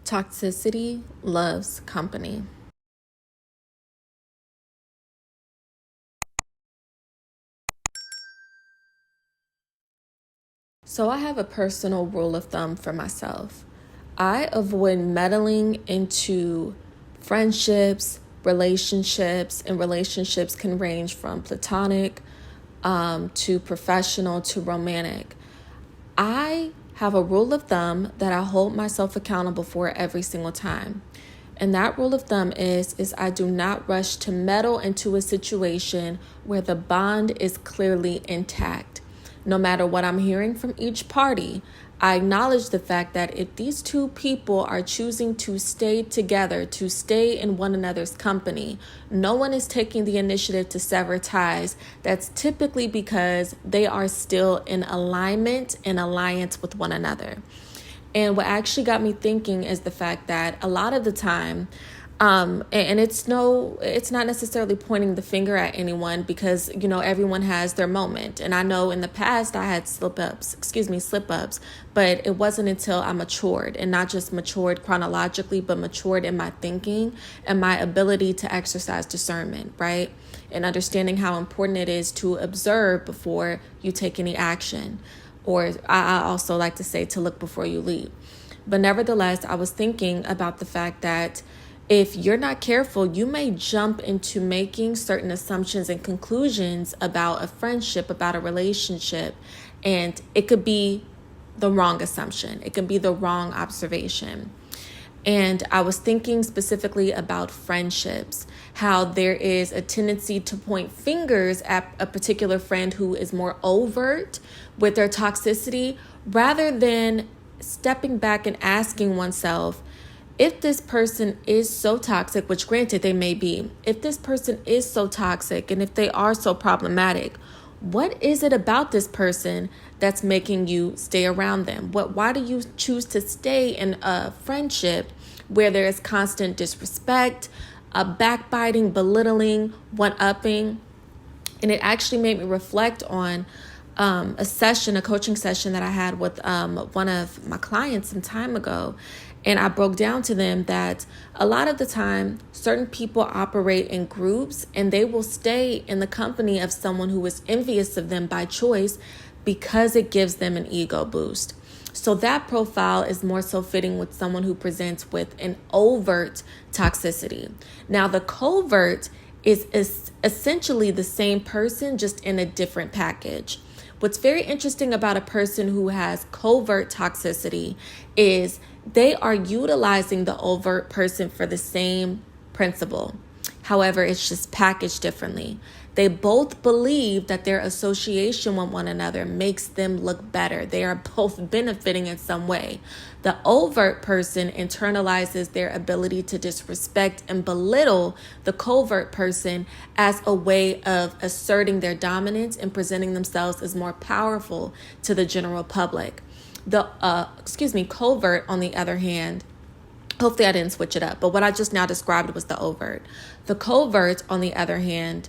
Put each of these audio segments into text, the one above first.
Toxicity loves company. So I have a personal rule of thumb for myself. I avoid meddling into friendships, relationships, and relationships can range from platonic to professional to romantic. I have a rule of thumb that I hold myself accountable for every single time. And that rule of thumb is I do not rush to meddle into a situation where the bond is clearly intact. No matter what I'm hearing from each party, I acknowledge the fact that if these two people are choosing to stay together, to stay in one another's company, no one is taking the initiative to sever ties. That's typically because they are still in alignment and alliance with one another. And what actually got me thinking is the fact that a lot of the time, and it's not necessarily pointing the finger at anyone because, everyone has their moment. And I know in the past I had slip ups, but it wasn't until I matured, and not just matured chronologically, but matured in my thinking and my ability to exercise discernment, right? And understanding how important it is to observe before you take any action. Or I also like to say to look before you leap. But nevertheless, I was thinking about the fact that if you're not careful, you may jump into making certain assumptions and conclusions about a friendship, about a relationship, and it could be the wrong assumption. It can be the wrong observation. And I was thinking specifically about friendships, how there is a tendency to point fingers at a particular friend who is more overt with their toxicity, rather than stepping back and asking oneself, if this person is so toxic, which granted they may be, if this person is so toxic and if they are so problematic, what is it about this person that's making you stay around them? Why do you choose to stay in a friendship where there is constant disrespect, backbiting, belittling, one-upping? And it actually made me reflect on a coaching session that I had with one of my clients some time ago. And I broke down to them that a lot of the time, certain people operate in groups and they will stay in the company of someone who is envious of them by choice because it gives them an ego boost. So that profile is more so fitting with someone who presents with an overt toxicity. Now, the covert is essentially the same person, just in a different package. What's very interesting about a person who has covert toxicity is they are utilizing the overt person for the same principle. However, it's just packaged differently. They both believe that their association with one another makes them look better. They are both benefiting in some way. The overt person internalizes their ability to disrespect and belittle the covert person as a way of asserting their dominance and presenting themselves as more powerful to the general public. The covert, on the other hand, hopefully I didn't switch it up, but what I just now described was the overt. The covert, on the other hand,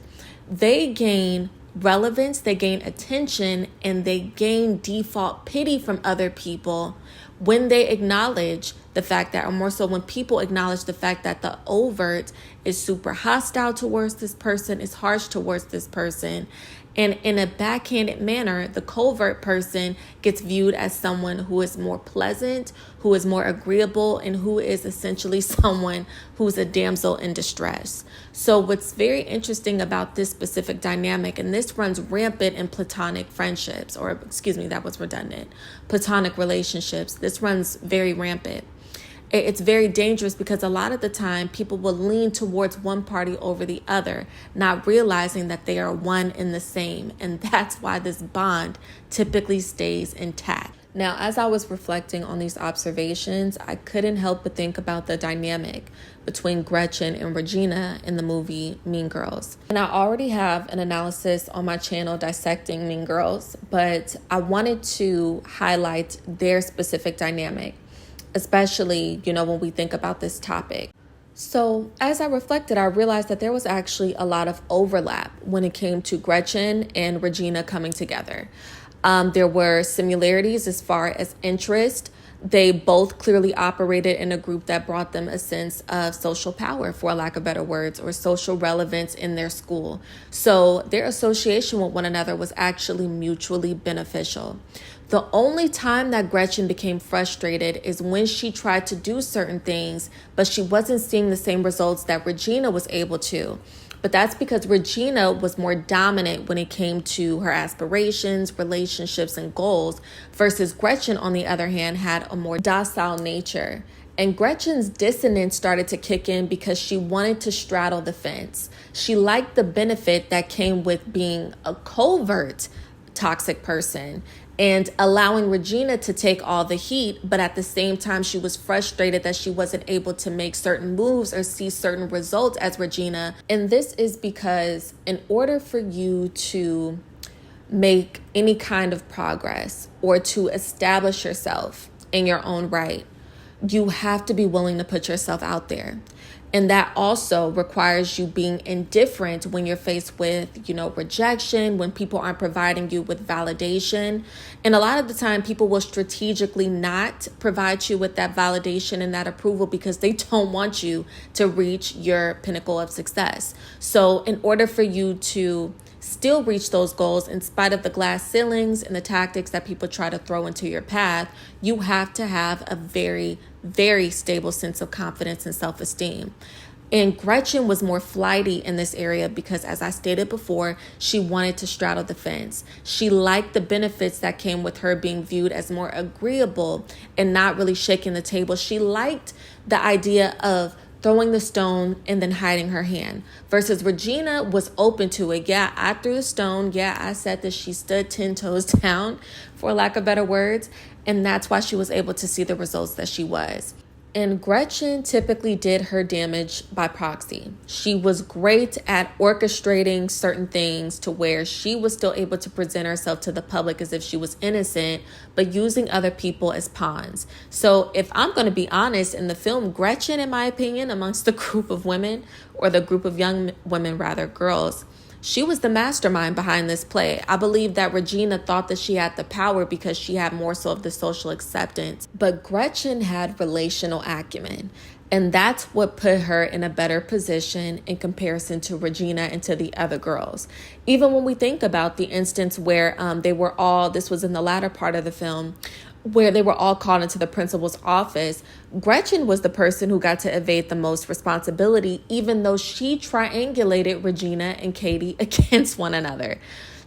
they gain relevance, they gain attention, and they gain default pity from other people when they acknowledge the fact that, or more so when people acknowledge the fact that the overt is super hostile towards this person, is harsh towards this person. And in a backhanded manner, the covert person gets viewed as someone who is more pleasant, who is more agreeable, and who is essentially someone who's a damsel in distress. So what's very interesting about this specific dynamic, and this runs rampant in platonic friendships, that was redundant, platonic relationships. This runs very rampant. It's very dangerous because a lot of the time people will lean towards one party over the other, not realizing that they are one and the same. And that's why this bond typically stays intact. Now, as I was reflecting on these observations, I couldn't help but think about the dynamic between Gretchen and Regina in the movie Mean Girls. And I already have an analysis on my channel dissecting Mean Girls, but I wanted to highlight their specific dynamic, especially, when we think about this topic. So as I reflected, I realized that there was actually a lot of overlap when it came to Gretchen and Regina coming together. There were similarities as far as interest. They both clearly operated in a group that brought them a sense of social power, for lack of better words, or social relevance in their school. So their association with one another was actually mutually beneficial. The only time that Gretchen became frustrated is when she tried to do certain things, but she wasn't seeing the same results that Regina was able to. But that's because Regina was more dominant when it came to her aspirations, relationships, and goals, versus Gretchen, on the other hand, had a more docile nature. And Gretchen's dissonance started to kick in because she wanted to straddle the fence. She liked the benefit that came with being a covert toxic person and allowing Regina to take all the heat, but at the same time, she was frustrated that she wasn't able to make certain moves or see certain results as Regina. And this is because in order for you to make any kind of progress or to establish yourself in your own right, you have to be willing to put yourself out there. And that also requires you being indifferent when you're faced with, rejection, when people aren't providing you with validation. And a lot of the time, people will strategically not provide you with that validation and that approval because they don't want you to reach your pinnacle of success. So in order for you to still reach those goals in spite of the glass ceilings and the tactics that people try to throw into your path, you have to have a very, very stable sense of confidence and self-esteem. And Gretchen was more flighty in this area because, as I stated before, she wanted to straddle the fence. She liked the benefits that came with her being viewed as more agreeable and not really shaking the table. She liked the idea of throwing the stone and then hiding her hand, versus Regina was open to it. Yeah, I threw the stone. Yeah, I said that she stood 10 toes down, for lack of better words. And that's why she was able to see the results that she was. And Gretchen typically did her damage by proxy. She was great at orchestrating certain things to where she was still able to present herself to the public as if she was innocent, but using other people as pawns. So if I'm going to be honest, in the film, Gretchen, in my opinion, amongst the group of women, or the group of young women, rather, girls, she was the mastermind behind this play. I believe that Regina thought that she had the power because she had more so of the social acceptance, but Gretchen had relational acumen. And that's what put her in a better position in comparison to Regina and to the other girls. Even when we think about the instance where this was in the latter part of the film, where they were all called into the principal's office, Gretchen was the person who got to evade the most responsibility, even though she triangulated Regina and Katie against one another.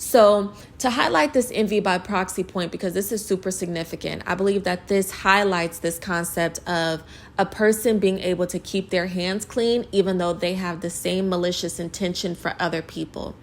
So to highlight this envy by proxy point, because this is super significant, I believe that this highlights this concept of a person being able to keep their hands clean, even though they have the same malicious intention for other people.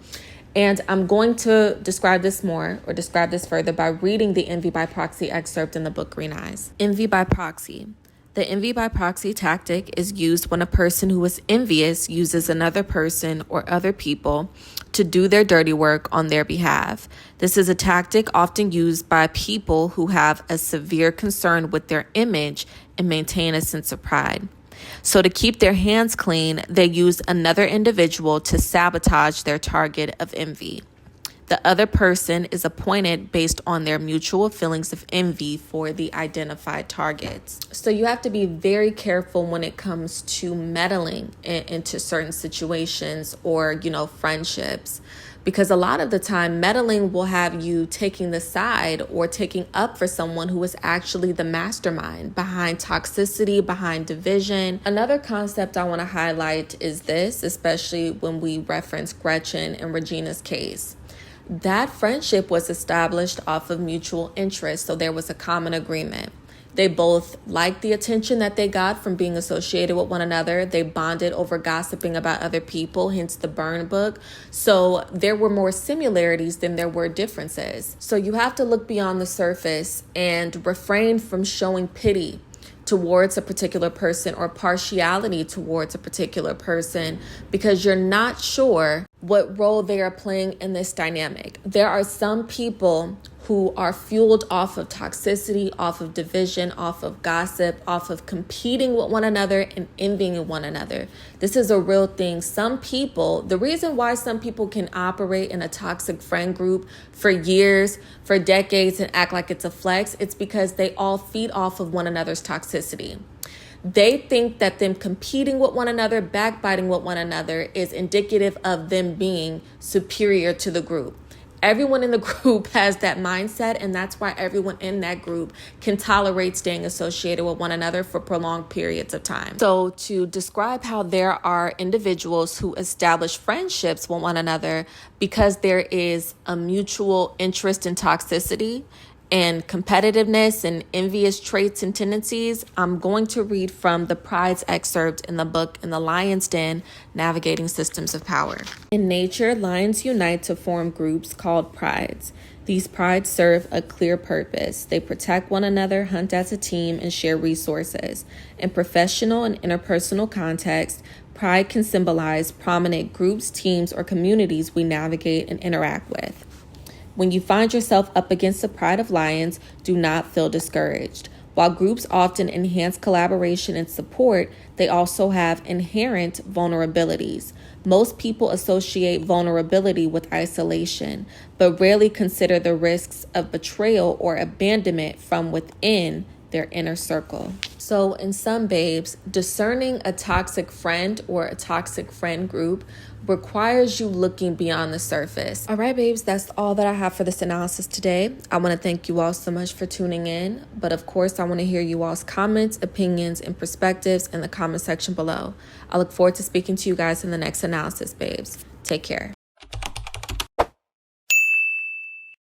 And I'm going to describe this further by reading the envy by proxy excerpt in the book Green Eyes. Envy by proxy. The envy by proxy tactic is used when a person who is envious uses another person or other people to do their dirty work on their behalf. This is a tactic often used by people who have a severe concern with their image and maintain a sense of pride. So to keep their hands clean, they use another individual to sabotage their target of envy. The other person is appointed based on their mutual feelings of envy for the identified targets. So you have to be very careful when it comes to meddling into certain situations or, friendships. Because a lot of the time, meddling will have you taking the side or taking up for someone who is actually the mastermind behind toxicity, behind division. Another concept I want to highlight is this, especially when we reference Gretchen and Regina's case. That friendship was established off of mutual interest, so there was a common agreement. They both liked the attention that they got from being associated with one another. They bonded over gossiping about other people, hence the burn book. So there were more similarities than there were differences. So you have to look beyond the surface and refrain from showing pity towards a particular person or partiality towards a particular person because you're not sure what role they are playing in this dynamic. There are some people who are fueled off of toxicity, off of division, off of gossip, off of competing with one another and envying one another. This is a real thing. Some people, the reason why some people can operate in a toxic friend group for years, for decades, and act like it's a flex, it's because they all feed off of one another's toxicity. They think that them competing with one another, backbiting with one another is indicative of them being superior to the group. Everyone in the group has that mindset, and that's why everyone in that group can tolerate staying associated with one another for prolonged periods of time. So to describe how there are individuals who establish friendships with one another because there is a mutual interest in toxicity and competitiveness and envious traits and tendencies, I'm going to read from the Pride's excerpt in the book In the Lion's Den, Navigating Systems of Power. In nature, lions unite to form groups called prides. These prides serve a clear purpose. They protect one another, hunt as a team, and share resources. In professional and interpersonal context, pride can symbolize prominent groups, teams, or communities we navigate and interact with. When you find yourself up against the pride of lions, do not feel discouraged. While groups often enhance collaboration and support, they also have inherent vulnerabilities. Most people associate vulnerability with isolation, but rarely consider the risks of betrayal or abandonment from within their inner circle. So in some babes, discerning a toxic friend or a toxic friend group requires you looking beyond the surface. All right, babes, that's all that I have for this analysis today. I want to thank you all so much for tuning in. But of course, I want to hear you all's comments, opinions, and perspectives in the comment section below. I look forward to speaking to you guys in the next analysis, babes. Take care.